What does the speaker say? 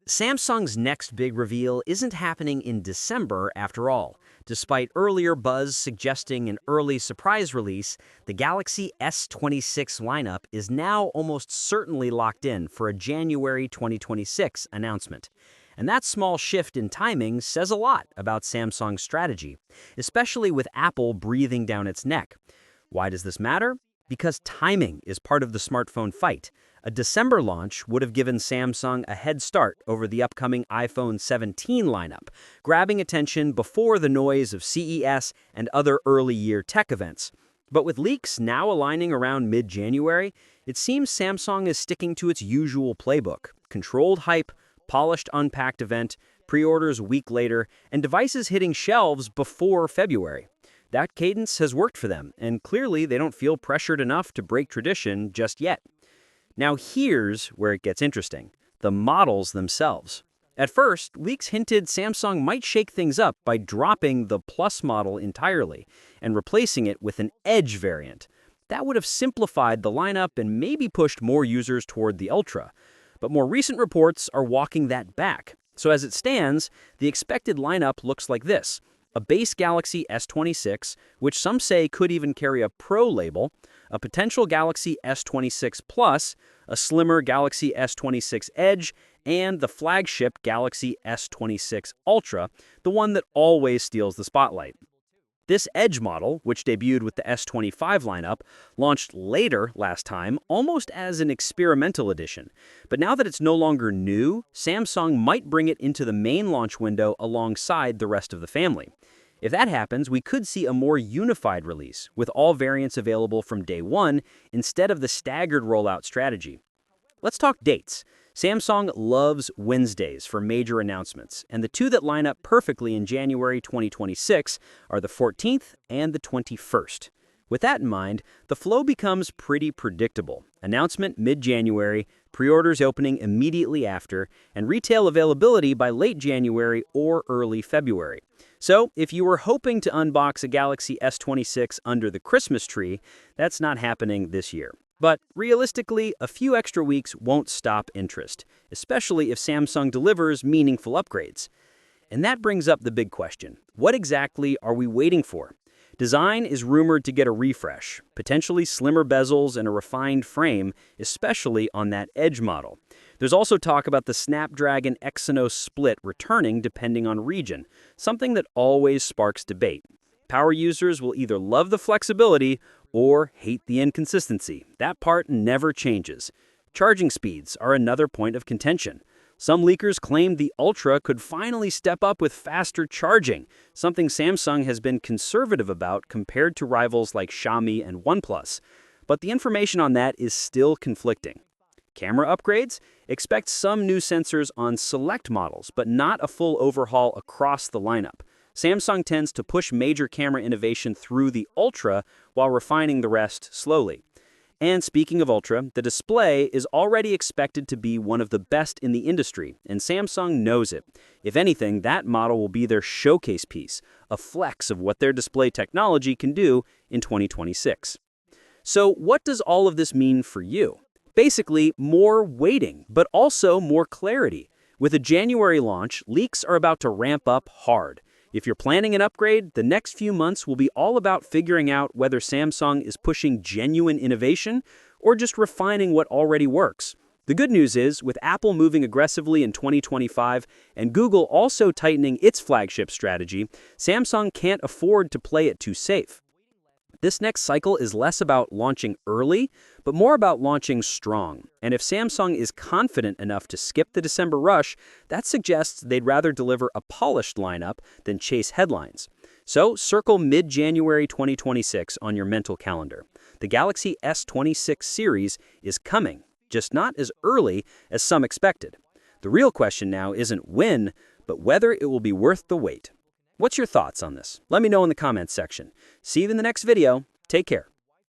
Samsung's next big reveal isn't happening in December after all. Despite earlier buzz suggesting an early surprise release, the Galaxy S26 lineup is now almost certainly locked in for a January 2026 announcement. And that small shift in timing says a lot about Samsung's strategy, especially with Apple breathing down its neck. Why does this matter? Because timing is part of the smartphone fight. A December launch would have given Samsung a head start over the upcoming iPhone 17 lineup, grabbing attention before the noise of CES and other early-year tech events. But with leaks now aligning around mid-January, it seems Samsung is sticking to its usual playbook: controlled hype, polished unpacked event, pre-orders a week later, and devices hitting shelves before February. That cadence has worked for them, and clearly they don't feel pressured enough to break tradition just yet. Now here's where it gets interesting: the models themselves. At first, leaks hinted Samsung might shake things up by dropping the Plus model entirely and replacing it with an Edge variant. That would have simplified the lineup and maybe pushed more users toward the Ultra. But more recent reports are walking that back. So as it stands, the expected lineup looks like this: a base Galaxy S26, which some say could even carry a Pro label, a potential Galaxy S26 Plus, a slimmer Galaxy S26 Edge, and the flagship Galaxy S26 Ultra, the one that always steals the spotlight. This Edge model, which debuted with the S25 lineup, launched later last time, almost as an experimental edition. But now that it's no longer new, Samsung might bring it into the main launch window alongside the rest of the family. If that happens, we could see a more unified release, with all variants available from day one instead of the staggered rollout strategy. Let's talk dates. Samsung loves Wednesdays for major announcements, and the two that line up perfectly in January 2026 are the 14th and the 21st. With that in mind, the flow becomes pretty predictable. Announcement mid-January, pre-orders opening immediately after, and retail availability by late January or early February. So, if you were hoping to unbox a Galaxy S26 under the Christmas tree, that's not happening this year. But realistically, a few extra weeks won't stop interest, especially if Samsung delivers meaningful upgrades. And that brings up the big question: what exactly are we waiting for? Design is rumored to get a refresh, potentially slimmer bezels and a refined frame, especially on that Edge model. There's also talk about the Snapdragon Exynos split returning depending on region, something that always sparks debate. Power users will either love the flexibility or hate the inconsistency. That part never changes. Charging speeds are another point of contention. Some leakers claimed the Ultra could finally step up with faster charging, something Samsung has been conservative about compared to rivals like Xiaomi and OnePlus. But the information on that is still conflicting. Camera upgrades? Expect some new sensors on select models, but not a full overhaul across the lineup. Samsung tends to push major camera innovation through the Ultra while refining the rest slowly. And speaking of Ultra, the display is already expected to be one of the best in the industry, and Samsung knows it. If anything, that model will be their showcase piece, a flex of what their display technology can do in 2026. So what does all of this mean for you? Basically, more waiting, but also more clarity. With a January launch, leaks are about to ramp up hard. If you're planning an upgrade, the next few months will be all about figuring out whether Samsung is pushing genuine innovation or just refining what already works. The good news is, with Apple moving aggressively in 2025 and Google also tightening its flagship strategy, Samsung can't afford to play it too safe. This next cycle is less about launching early, but more about launching strong. And if Samsung is confident enough to skip the December rush, that suggests they'd rather deliver a polished lineup than chase headlines. So circle mid-January 2026 on your mental calendar. The Galaxy S26 series is coming, just not as early as some expected. The real question now isn't when, but whether it will be worth the wait. What's your thoughts on this? Let me know in the comments section. See you in the next video. Take care.